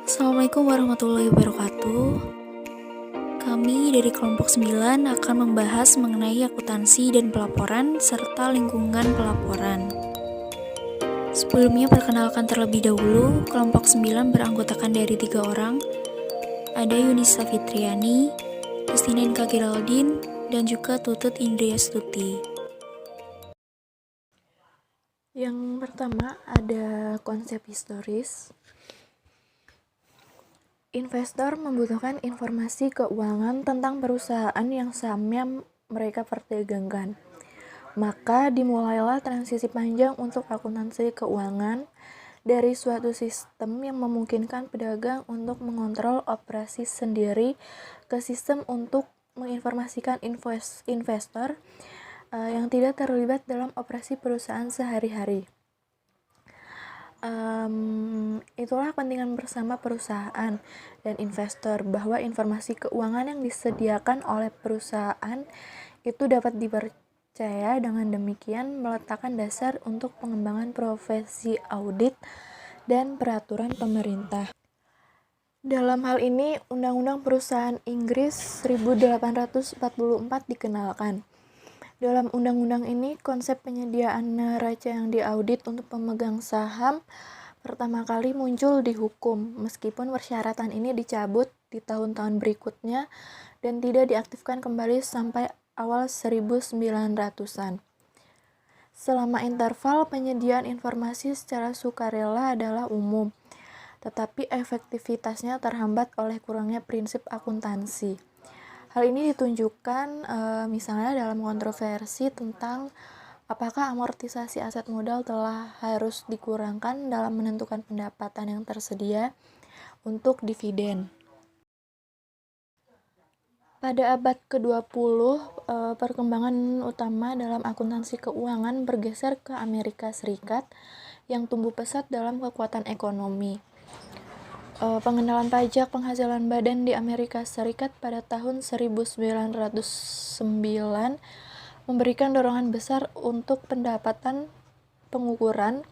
Assalamualaikum warahmatullahi wabarakatuh. Kami dari kelompok 9 akan membahas mengenai akuntansi dan pelaporan serta lingkungan pelaporan. Sebelumnya perkenalkan terlebih dahulu, kelompok 9 beranggotakan dari 3 orang. Ada Yunisa Fitriani, Justinin Kagiraldin, dan juga Tutut Indriastuti. Yang pertama ada konsep historis. Investor membutuhkan informasi keuangan tentang perusahaan yang sahamnya mereka perdagangkan. Maka dimulailah transisi panjang untuk akuntansi keuangan dari suatu sistem yang memungkinkan pedagang untuk mengontrol operasi sendiri ke sistem untuk menginformasikan investor yang tidak terlibat dalam operasi perusahaan sehari-hari. Itulah kepentingan bersama perusahaan dan investor bahwa informasi keuangan yang disediakan oleh perusahaan itu dapat dipercaya. Dengan demikian meletakkan dasar untuk pengembangan profesi audit dan peraturan pemerintah. Dalam hal ini, Undang-Undang Perusahaan Inggris 1844 dikenalkan. Dalam undang-undang ini, konsep penyediaan neraca yang diaudit untuk pemegang saham pertama kali muncul di hukum, meskipun persyaratan ini dicabut di tahun-tahun berikutnya dan tidak diaktifkan kembali sampai awal 1900-an. Selama interval, penyediaan informasi secara sukarela adalah umum, tetapi efektivitasnya terhambat oleh kurangnya prinsip akuntansi. Hal ini ditunjukkan misalnya dalam kontroversi tentang apakah amortisasi aset modal telah harus dikurangkan dalam menentukan pendapatan yang tersedia untuk dividen. Pada abad ke-20, perkembangan utama dalam akuntansi keuangan bergeser ke Amerika Serikat yang tumbuh pesat dalam kekuatan ekonomi. Pengenalan pajak penghasilan badan di Amerika Serikat pada tahun 1909 memberikan dorongan besar untuk pendapatan pengukuran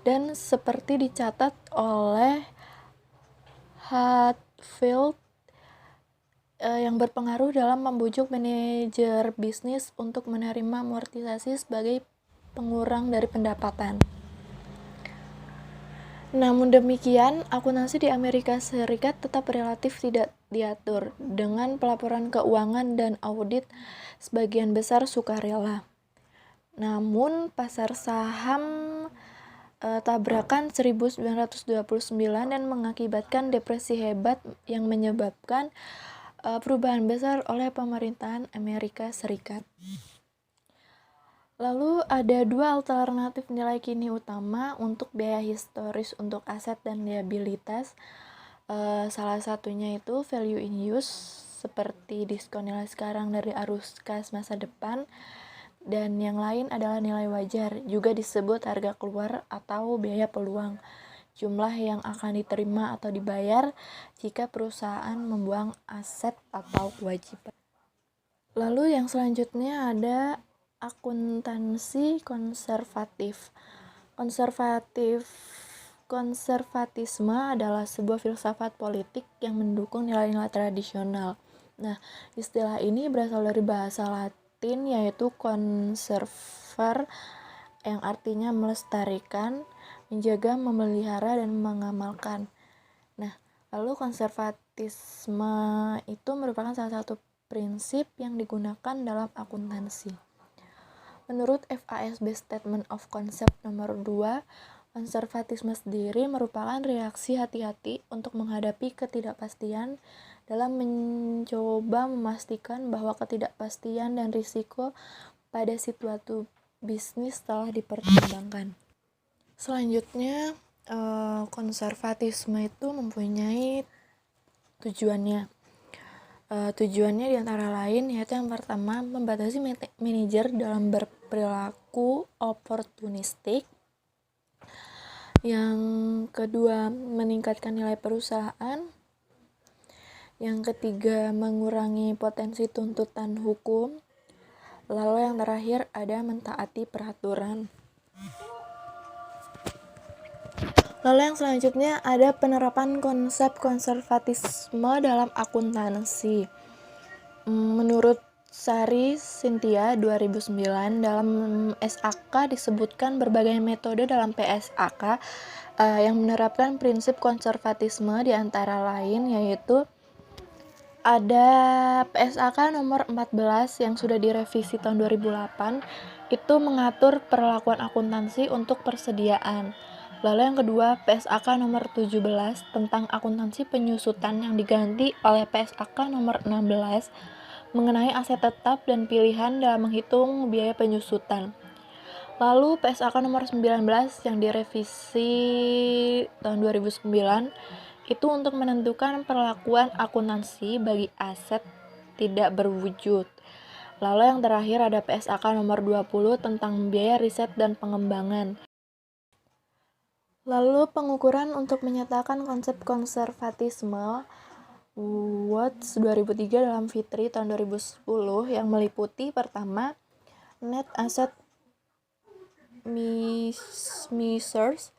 dan seperti dicatat oleh Hatfield yang berpengaruh dalam membujuk manajer bisnis untuk menerima amortisasi sebagai pengurang dari pendapatan. Namun demikian, akuntansi di Amerika Serikat tetap relatif tidak diatur, dengan pelaporan keuangan dan audit sebagian besar sukarela. Namun, pasar saham tabrakan 1929 dan mengakibatkan depresi hebat yang menyebabkan perubahan besar oleh pemerintahan Amerika Serikat. Lalu ada dua alternatif nilai kini utama untuk biaya historis untuk aset dan liabilitas. Salah satunya itu value in use, seperti diskon nilai sekarang dari arus kas masa depan, dan yang lain adalah nilai wajar, juga disebut harga keluar atau biaya peluang, jumlah yang akan diterima atau dibayar jika perusahaan membuang aset atau kewajiban. Lalu yang selanjutnya ada akuntansi konservatif. Konservatisme adalah sebuah filsafat politik yang mendukung nilai-nilai tradisional. Nah, istilah ini berasal dari bahasa Latin yaitu conservar, yang artinya melestarikan, menjaga, memelihara, dan mengamalkan. Nah, lalu konservatisme itu merupakan salah satu prinsip yang digunakan dalam akuntansi. Menurut FASB Statement of Concept nomor 2, konservatisme sendiri merupakan reaksi hati-hati untuk menghadapi ketidakpastian dalam mencoba memastikan bahwa ketidakpastian dan risiko pada suatu bisnis telah dipertimbangkan. Selanjutnya, konservatisme itu mempunyai tujuannya. Tujuannya diantara lain yaitu yang pertama, membatasi manajer dalam berperilaku oportunistik. Yang kedua, meningkatkan nilai perusahaan. Yang ketiga, mengurangi potensi tuntutan hukum. Lalu yang terakhir ada mentaati peraturan. Lalu yang selanjutnya ada penerapan konsep konservatisme dalam akuntansi. Menurut Sari Cynthia 2009, dalam SAK disebutkan berbagai metode dalam PSAK yang menerapkan prinsip konservatisme, di antara lain yaitu ada PSAK nomor 14 yang sudah direvisi tahun 2008, itu mengatur perlakuan akuntansi untuk persediaan. Lalu yang kedua, PSAK nomor 17 tentang akuntansi penyusutan yang diganti oleh PSAK nomor 16 mengenai aset tetap dan pilihan dalam menghitung biaya penyusutan. Lalu PSAK nomor 19 yang direvisi tahun 2009 itu untuk menentukan perlakuan akuntansi bagi aset tidak berwujud. Lalu yang terakhir ada PSAK nomor 20 tentang biaya riset dan pengembangan. Lalu pengukuran untuk menyatakan konsep konservatisme Watts 2003 dalam Fitri tahun 2010 yang meliputi pertama, net asset measures,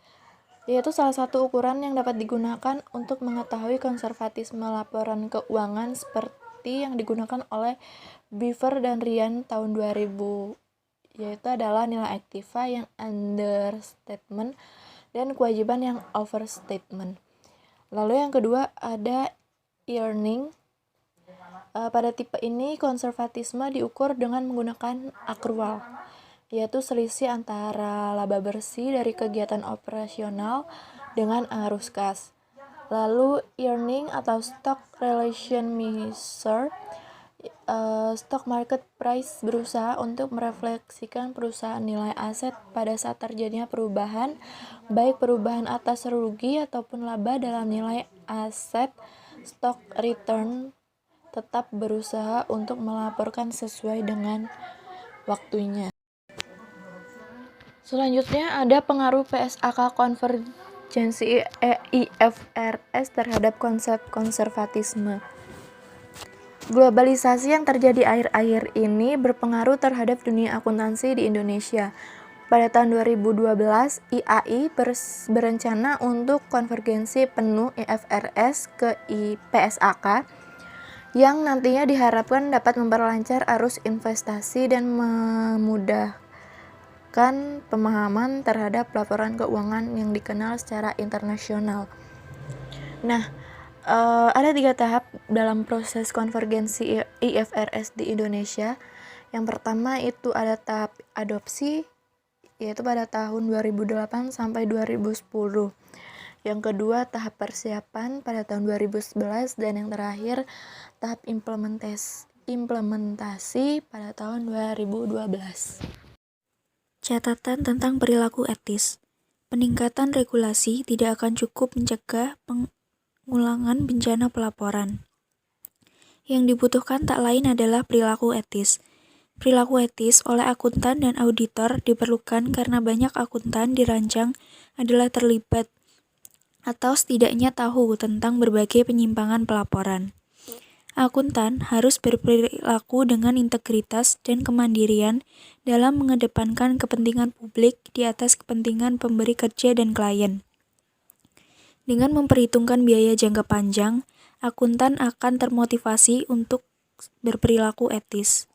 yaitu salah satu ukuran yang dapat digunakan untuk mengetahui konservatisme laporan keuangan seperti yang digunakan oleh Beaver dan Ryan tahun 2000, yaitu adalah nilai aktiva yang understatement dan kewajiban yang overstatement. Lalu yang kedua ada earning. Pada tipe ini konservatisme diukur dengan menggunakan accrual, yaitu selisih antara laba bersih dari kegiatan operasional dengan arus kas. Lalu earning atau stock relation measure, stock market price berusaha untuk merefleksikan perusahaan nilai aset pada saat terjadinya perubahan, baik perubahan atas rugi ataupun laba dalam nilai aset. Stock return tetap berusaha untuk melaporkan sesuai dengan waktunya. Selanjutnya ada pengaruh PSAK konvergensi IFRS terhadap konsep konservatisme. Globalisasi yang terjadi akhir-akhir ini berpengaruh terhadap dunia akuntansi di Indonesia. Pada tahun 2012, IAI berencana untuk konvergensi penuh IFRS ke PSAK yang nantinya diharapkan dapat memperlancar arus investasi dan memudahkan pemahaman terhadap laporan keuangan yang dikenal secara internasional. Nah, ada 3 tahap dalam proses konvergensi IFRS di Indonesia. Yang pertama itu ada tahap adopsi, yaitu pada tahun 2008 sampai 2010. Yang kedua tahap persiapan pada tahun 2011 dan yang terakhir tahap implementasi pada tahun 2012. Catatan tentang perilaku etis. Peningkatan regulasi tidak akan cukup mencegah pengulangan bencana pelaporan. Yang dibutuhkan tak lain adalah perilaku etis. Perilaku etis oleh akuntan dan auditor diperlukan karena banyak akuntan dirancang adalah terlibat atau setidaknya tahu tentang berbagai penyimpangan pelaporan. Akuntan harus berperilaku dengan integritas dan kemandirian dalam mengedepankan kepentingan publik di atas kepentingan pemberi kerja dan klien. Dengan memperhitungkan biaya jangka panjang, akuntan akan termotivasi untuk berperilaku etis.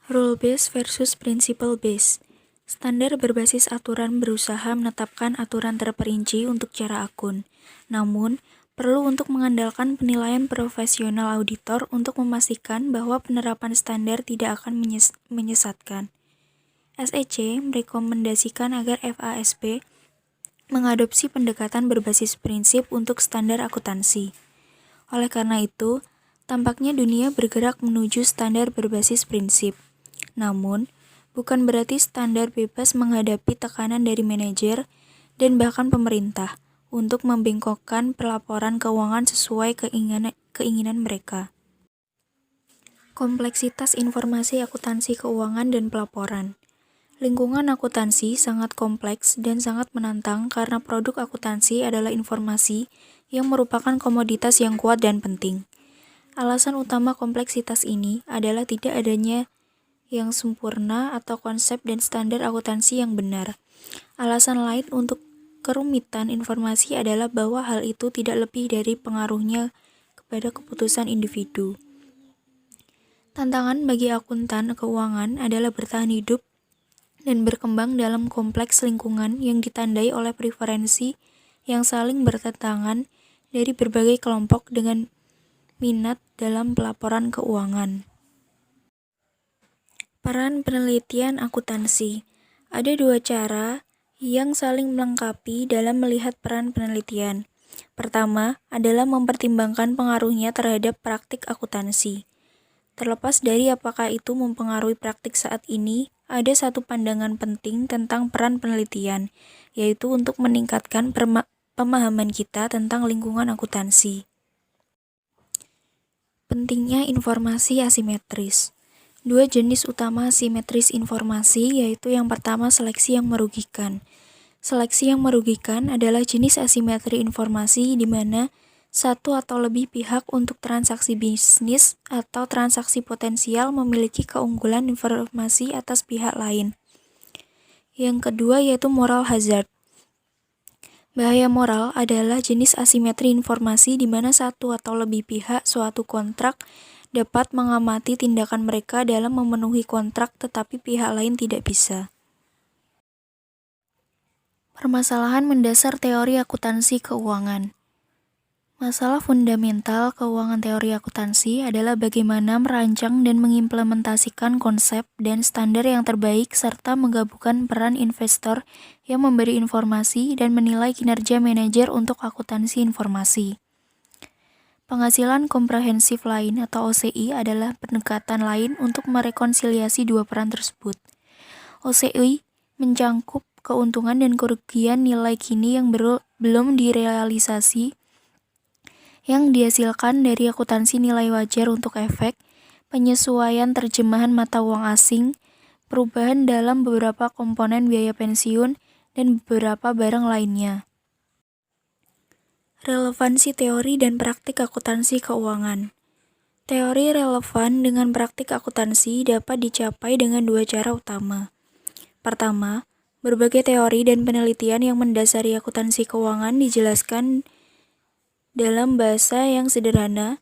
Rule based versus principle based. Standar berbasis aturan berusaha menetapkan aturan terperinci untuk cara akun. Namun, perlu untuk mengandalkan penilaian profesional auditor untuk memastikan bahwa penerapan standar tidak akan menyesatkan. SEC merekomendasikan agar FASB mengadopsi pendekatan berbasis prinsip untuk standar akuntansi. Oleh karena itu, tampaknya dunia bergerak menuju standar berbasis prinsip. Namun, bukan berarti standar bebas menghadapi tekanan dari manajer dan bahkan pemerintah untuk membengkokkan pelaporan keuangan sesuai keinginan mereka. Kompleksitas informasi akuntansi keuangan dan pelaporan. Lingkungan akuntansi sangat kompleks dan sangat menantang karena produk akuntansi adalah informasi yang merupakan komoditas yang kuat dan penting. Alasan utama kompleksitas ini adalah tidak adanya yang sempurna atau konsep dan standar akuntansi yang benar. Alasan lain untuk kerumitan informasi adalah bahwa hal itu tidak lebih dari pengaruhnya kepada keputusan individu. Tantangan bagi akuntan keuangan adalah bertahan hidup dan berkembang dalam kompleks lingkungan yang ditandai oleh preferensi yang saling bertentangan dari berbagai kelompok dengan minat dalam pelaporan keuangan. Peran penelitian akuntansi. Ada dua cara yang saling melengkapi dalam melihat peran penelitian. Pertama adalah mempertimbangkan pengaruhnya terhadap praktik akuntansi. Terlepas dari apakah itu mempengaruhi praktik saat ini, ada satu pandangan penting tentang peran penelitian, yaitu untuk meningkatkan pemahaman kita tentang lingkungan akuntansi. Pentingnya informasi asimetris. Dua jenis utama asimetris informasi, yaitu yang pertama seleksi yang merugikan. Seleksi yang merugikan adalah jenis asimetri informasi di mana satu atau lebih pihak untuk transaksi bisnis atau transaksi potensial memiliki keunggulan informasi atas pihak lain. Yang kedua yaitu moral hazard. Bahaya moral adalah jenis asimetri informasi di mana satu atau lebih pihak suatu kontrak dapat mengamati tindakan mereka dalam memenuhi kontrak tetapi pihak lain tidak bisa. Permasalahan mendasar teori akuntansi keuangan. Masalah fundamental keuangan teori akuntansi adalah bagaimana merancang dan mengimplementasikan konsep dan standar yang terbaik serta menggabungkan peran investor yang memberi informasi dan menilai kinerja manajer untuk akuntansi informasi. Penghasilan komprehensif lain atau OCI adalah pendekatan lain untuk merekonsiliasi dua peran tersebut. OCI mencangkup keuntungan dan kerugian nilai kini yang belum direalisasi yang dihasilkan dari akuntansi nilai wajar untuk efek, penyesuaian terjemahan mata uang asing, perubahan dalam beberapa komponen biaya pensiun, dan beberapa barang lainnya. Relevansi teori dan praktik akuntansi keuangan. Teori relevan dengan praktik akuntansi dapat dicapai dengan dua cara utama. Pertama, berbagai teori dan penelitian yang mendasari akuntansi keuangan dijelaskan dalam bahasa yang sederhana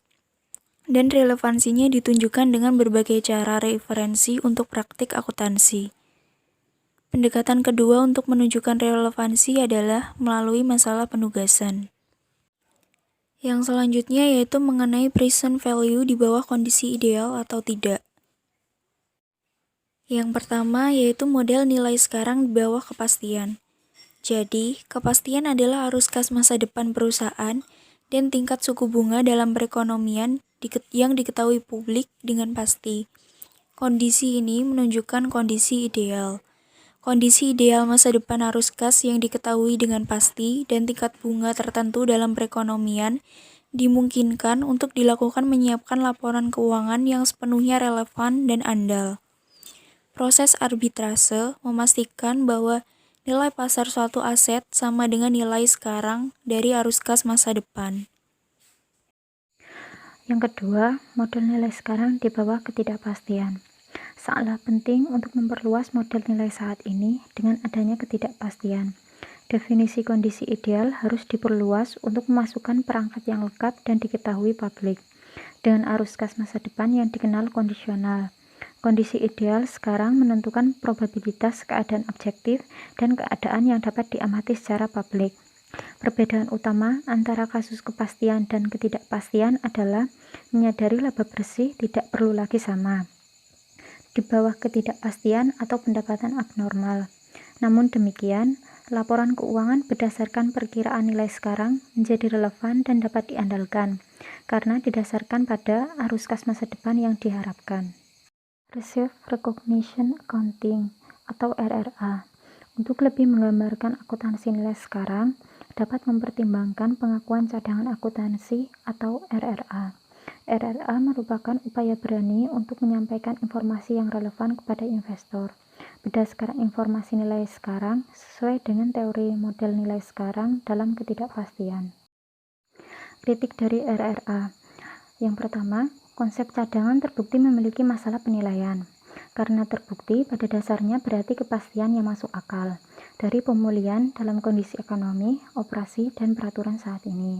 dan relevansinya ditunjukkan dengan berbagai cara referensi untuk praktik akuntansi. Pendekatan kedua untuk menunjukkan relevansi adalah melalui masalah penugasan. Yang selanjutnya yaitu mengenai present value di bawah kondisi ideal atau tidak. Yang pertama yaitu model nilai sekarang di bawah kepastian. Jadi, kepastian adalah arus kas masa depan perusahaan dan tingkat suku bunga dalam perekonomian yang diketahui publik dengan pasti. Kondisi ini menunjukkan kondisi ideal. Kondisi ideal masa depan arus kas yang diketahui dengan pasti dan tingkat bunga tertentu dalam perekonomian dimungkinkan untuk dilakukan menyiapkan laporan keuangan yang sepenuhnya relevan dan andal. Proses arbitrase memastikan bahwa nilai pasar suatu aset sama dengan nilai sekarang dari arus kas masa depan. Yang kedua, model nilai sekarang di bawah ketidakpastian. Sangatlah penting untuk memperluas model nilai saat ini dengan adanya ketidakpastian. Definisi kondisi ideal harus diperluas untuk memasukkan perangkat yang lengkap dan diketahui publik, dengan arus kas masa depan yang dikenal kondisional. Kondisi ideal sekarang menentukan probabilitas keadaan objektif dan keadaan yang dapat diamati secara publik. Perbedaan utama antara kasus kepastian dan ketidakpastian adalah menyadari laba bersih tidak perlu lagi sama di bawah ketidakpastian atau pendapatan abnormal. Namun demikian, laporan keuangan berdasarkan perkiraan nilai sekarang menjadi relevan dan dapat diandalkan karena didasarkan pada arus kas masa depan yang diharapkan. Reserve Recognition Accounting atau RRA. Untuk lebih menggambarkan akuntansi nilai sekarang, dapat mempertimbangkan pengakuan cadangan akuntansi atau RRA. RRA merupakan upaya berani untuk menyampaikan informasi yang relevan kepada investor berdasarkan informasi nilai sekarang sesuai dengan teori model nilai sekarang dalam ketidakpastian. Kritik dari RRA. Yang pertama, konsep cadangan terbukti memiliki masalah penilaian. Karena terbukti pada dasarnya berarti kepastian yang masuk akal. dari pemulihan dalam kondisi ekonomi, operasi, dan peraturan saat ini.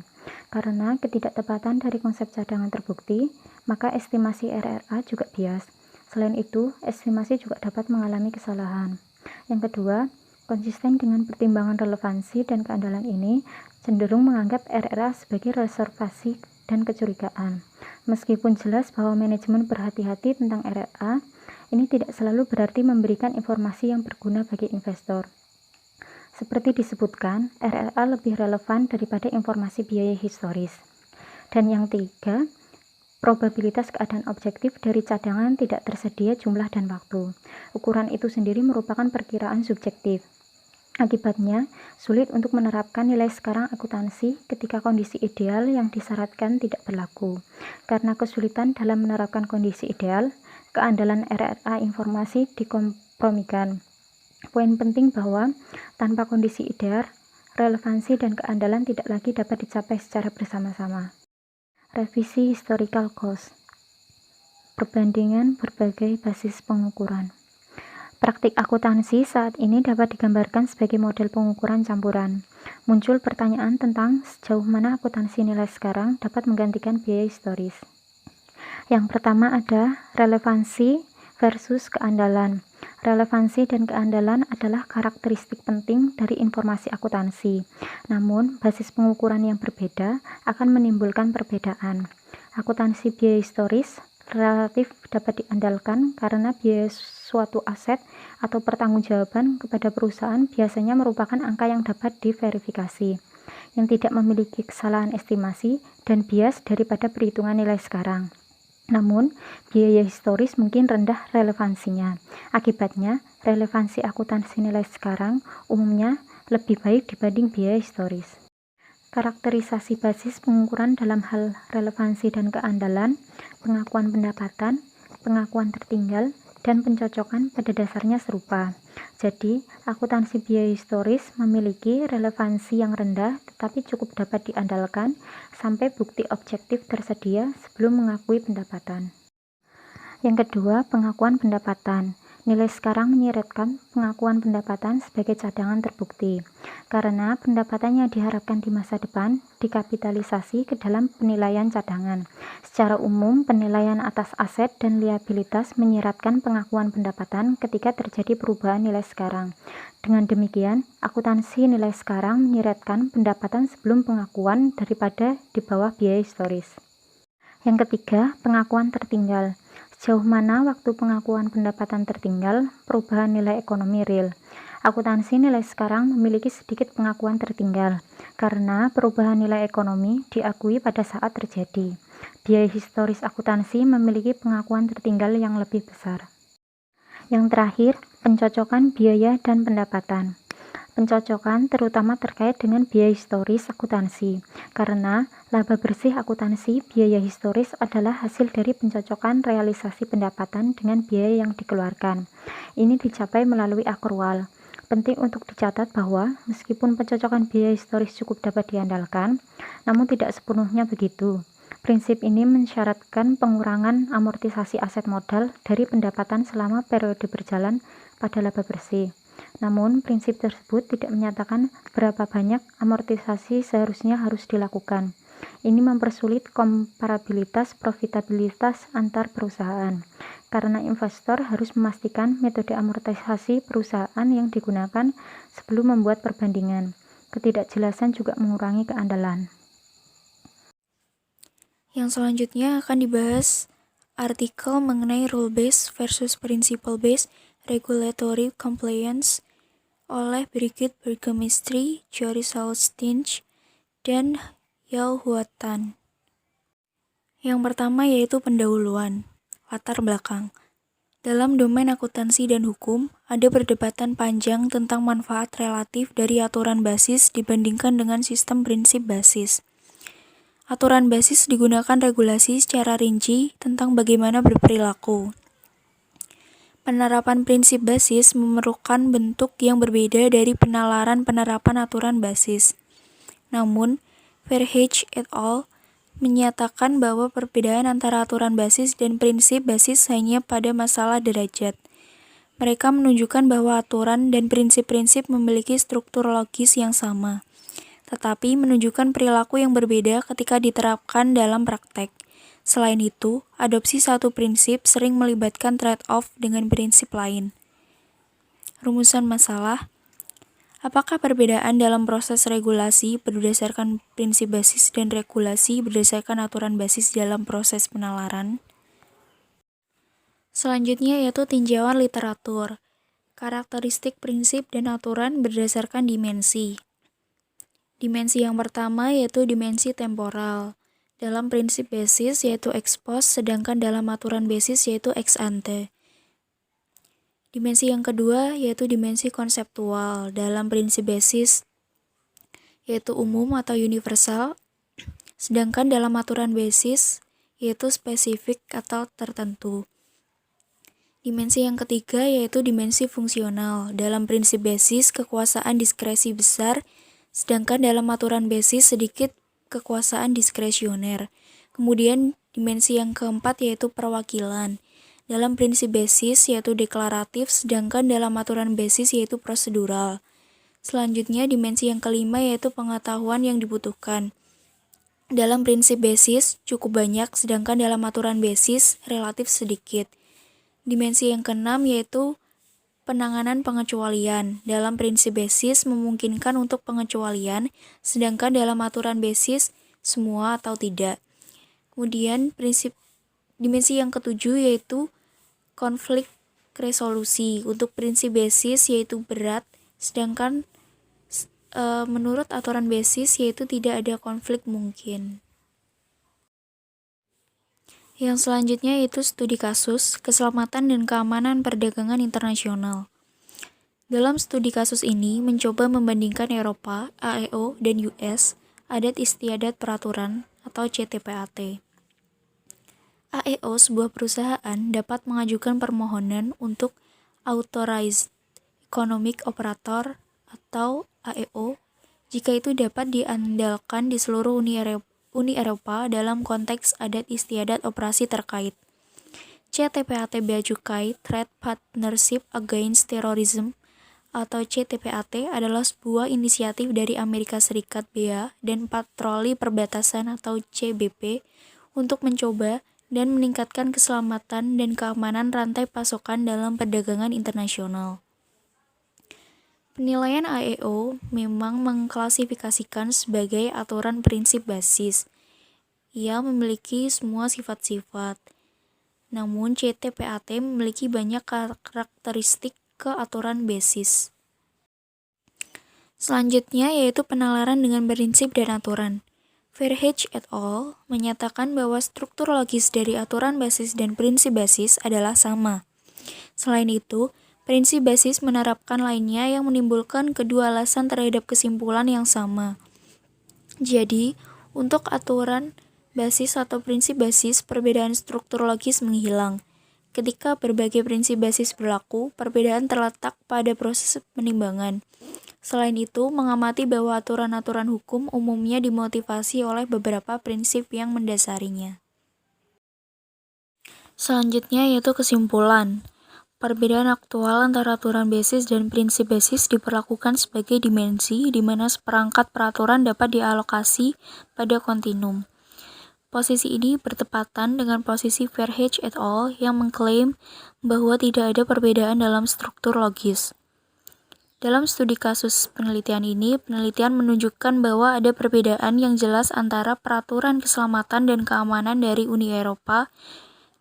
Karena ketidaktepatan dari konsep cadangan terbukti, maka estimasi RRA juga bias. Selain itu, estimasi juga dapat mengalami kesalahan. Yang kedua, konsisten dengan pertimbangan relevansi dan keandalan ini cenderung menganggap RRA sebagai reservasi dan kecurigaan. Meskipun jelas bahwa manajemen berhati-hati tentang RRA, ini tidak selalu berarti memberikan informasi yang berguna bagi investor. Seperti disebutkan, RRA lebih relevan daripada informasi biaya historis. Dan yang ketiga, probabilitas keadaan objektif dari cadangan tidak tersedia jumlah dan waktu. Ukuran itu sendiri merupakan perkiraan subjektif. Akibatnya, sulit untuk menerapkan nilai sekarang akuntansi ketika kondisi ideal yang disyaratkan tidak berlaku. Karena kesulitan dalam menerapkan kondisi ideal, keandalan RRA informasi dikompromikan. Poin penting bahwa tanpa kondisi ideal, relevansi dan keandalan tidak lagi dapat dicapai secara bersama-sama. Revisi historical cost. Perbandingan berbagai basis pengukuran. Praktik akuntansi saat ini dapat digambarkan sebagai model pengukuran campuran. Muncul pertanyaan tentang sejauh mana akuntansi nilai sekarang dapat menggantikan biaya historis. Yang pertama ada relevansi versus keandalan. Relevansi dan keandalan adalah karakteristik penting dari informasi akuntansi. Namun, basis pengukuran yang berbeda akan menimbulkan perbedaan. Akuntansi biaya historis relatif dapat diandalkan karena biaya suatu aset atau pertanggungjawaban kepada perusahaan biasanya merupakan angka yang dapat diverifikasi, yang tidak memiliki kesalahan estimasi dan bias daripada perhitungan nilai sekarang. Namun, biaya historis mungkin rendah relevansinya. Akibatnya, relevansi akuntansi nilai sekarang umumnya lebih baik dibanding biaya historis. Karakterisasi basis pengukuran dalam hal relevansi dan keandalan, pengakuan pendapatan, pengakuan tertinggal, dan pencocokan pada dasarnya serupa. Jadi, akuntansi biaya historis memiliki relevansi yang rendah tetapi cukup dapat diandalkan sampai bukti objektif tersedia sebelum mengakui pendapatan. Yang kedua, pengakuan pendapatan. Nilai sekarang menyiratkan pengakuan pendapatan sebagai cadangan terbukti, karena pendapatan yang diharapkan di masa depan dikapitalisasi ke dalam penilaian cadangan. Secara umum, penilaian atas aset dan liabilitas menyiratkan pengakuan pendapatan ketika terjadi perubahan nilai sekarang. Dengan demikian, akuntansi nilai sekarang menyiratkan pendapatan sebelum pengakuan daripada di bawah biaya historis. Yang ketiga, pengakuan tertinggal. Sejauh mana waktu pengakuan pendapatan tertinggal, perubahan nilai ekonomi real. Akuntansi nilai sekarang memiliki sedikit pengakuan tertinggal, karena perubahan nilai ekonomi diakui pada saat terjadi. Biaya historis akuntansi memiliki pengakuan tertinggal yang lebih besar. Yang terakhir, pencocokan biaya dan pendapatan. Pencocokan terutama terkait dengan biaya historis akuntansi, karena laba bersih akuntansi biaya historis adalah hasil dari pencocokan realisasi pendapatan dengan biaya yang dikeluarkan. Ini dicapai melalui akrual. Penting untuk dicatat bahwa meskipun pencocokan biaya historis cukup dapat diandalkan, namun tidak sepenuhnya begitu. Prinsip ini mensyaratkan pengurangan amortisasi aset modal dari pendapatan selama periode berjalan pada laba bersih. Namun, prinsip tersebut tidak menyatakan berapa banyak amortisasi seharusnya harus dilakukan. Ini mempersulit komparabilitas profitabilitas antar perusahaan, karena investor harus memastikan metode amortisasi perusahaan yang digunakan sebelum membuat perbandingan. Ketidakjelasan juga mengurangi keandalan. Yang selanjutnya akan dibahas artikel mengenai rule-based versus principle-based regulatory compliance oleh Brigitte Burgomistri, Joris Saulstinch, dan Yao Huatan. Yang pertama yaitu pendahuluan, latar belakang. Dalam domain akuntansi dan hukum, ada perdebatan panjang tentang manfaat relatif dari aturan basis dibandingkan dengan sistem prinsip basis. Aturan basis digunakan regulasi secara rinci tentang bagaimana berperilaku. Penerapan prinsip basis memerlukan bentuk yang berbeda dari penalaran penerapan aturan basis. Namun, Verheij et al. Menyatakan bahwa perbedaan antara aturan basis dan prinsip basis hanya pada masalah derajat. mereka menunjukkan bahwa aturan dan prinsip-prinsip memiliki struktur logis yang sama, tetapi menunjukkan perilaku yang berbeda ketika diterapkan dalam praktek. Selain itu, adopsi satu prinsip sering melibatkan trade-off dengan prinsip lain. Rumusan masalah: apakah perbedaan dalam proses regulasi berdasarkan prinsip basis dan regulasi berdasarkan aturan basis dalam proses penalaran? Selanjutnya yaitu tinjauan literatur. Karakteristik prinsip dan aturan berdasarkan dimensi. Dimensi yang pertama yaitu dimensi temporal. Dalam prinsip basis yaitu ex post, sedangkan dalam aturan basis yaitu ex ante. Dimensi yang kedua yaitu dimensi konseptual. Dalam prinsip basis yaitu umum atau universal, sedangkan dalam aturan basis yaitu spesifik atau tertentu. Dimensi yang ketiga yaitu dimensi fungsional. Dalam prinsip basis, kekuasaan diskresi besar, sedangkan dalam aturan basis sedikit kekuasaan diskresioner. Kemudian dimensi yang keempat yaitu perwakilan. Dalam prinsip basis yaitu deklaratif, sedangkan dalam aturan basis yaitu prosedural. Selanjutnya dimensi yang kelima yaitu pengetahuan yang dibutuhkan. Dalam prinsip basis cukup banyak, sedangkan dalam aturan basis relatif sedikit. Dimensi yang keenam yaitu penanganan pengecualian. Dalam prinsip basis memungkinkan untuk pengecualian, sedangkan dalam aturan basis semua atau tidak. Kemudian dimensi yang ketujuh yaitu konflik resolusi. Untuk prinsip basis yaitu berat, sedangkan menurut aturan basis yaitu tidak ada konflik mungkin. Yang selanjutnya yaitu studi kasus, keselamatan dan keamanan perdagangan internasional. Dalam studi kasus ini mencoba membandingkan Eropa, AEO, dan US, adat istiadat peraturan atau CTPAT. AEO, sebuah perusahaan, dapat mengajukan permohonan untuk Authorized Economic Operator atau AEO jika itu dapat diandalkan di seluruh Uni Eropa dalam konteks adat istiadat operasi terkait. CTPAT Bea Cukai Trade Partnership Against Terrorism atau CTPAT adalah sebuah inisiatif dari Amerika Serikat Bea dan Patroli Perbatasan atau CBP untuk mencoba dan meningkatkan keselamatan dan keamanan rantai pasokan dalam perdagangan internasional. Penilaian AEO memang mengklasifikasikan sebagai aturan prinsip basis. Ia memiliki semua sifat-sifat. Namun CTPAT memiliki banyak karakteristik ke aturan basis. Selanjutnya yaitu penalaran dengan prinsip dan aturan. Verheij et al. Menyatakan bahwa struktur logis dari aturan basis dan prinsip basis adalah sama. Selain itu, prinsip basis menerapkan lainnya yang menimbulkan kedua alasan terhadap kesimpulan yang sama. Jadi, untuk aturan basis atau prinsip basis, perbedaan struktur logis menghilang. Ketika berbagai prinsip basis berlaku, perbedaan terletak pada proses penimbangan. Selain itu, mengamati bahwa aturan-aturan hukum umumnya dimotivasi oleh beberapa prinsip yang mendasarinya. Selanjutnya yaitu kesimpulan. Perbedaan aktual antara aturan basis dan prinsip basis diperlakukan sebagai dimensi di mana seperangkat peraturan dapat dialokasi pada kontinum. Posisi ini bertepatan dengan posisi Verheij et al. Yang mengklaim bahwa tidak ada perbedaan dalam struktur logis. Dalam studi kasus penelitian ini, penelitian menunjukkan bahwa ada perbedaan yang jelas antara peraturan keselamatan dan keamanan dari Uni Eropa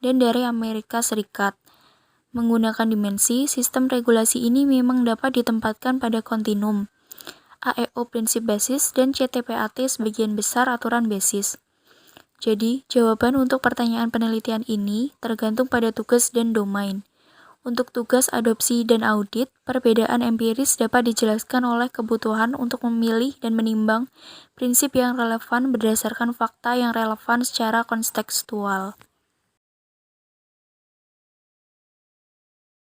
dan dari Amerika Serikat. Menggunakan dimensi, sistem regulasi ini memang dapat ditempatkan pada kontinum. AEO prinsip basis dan CTPAT sebagian besar aturan basis. Jadi, jawaban untuk pertanyaan penelitian ini tergantung pada tugas dan domain. Untuk tugas adopsi dan audit, perbedaan empiris dapat dijelaskan oleh kebutuhan untuk memilih dan menimbang prinsip yang relevan berdasarkan fakta yang relevan secara kontekstual.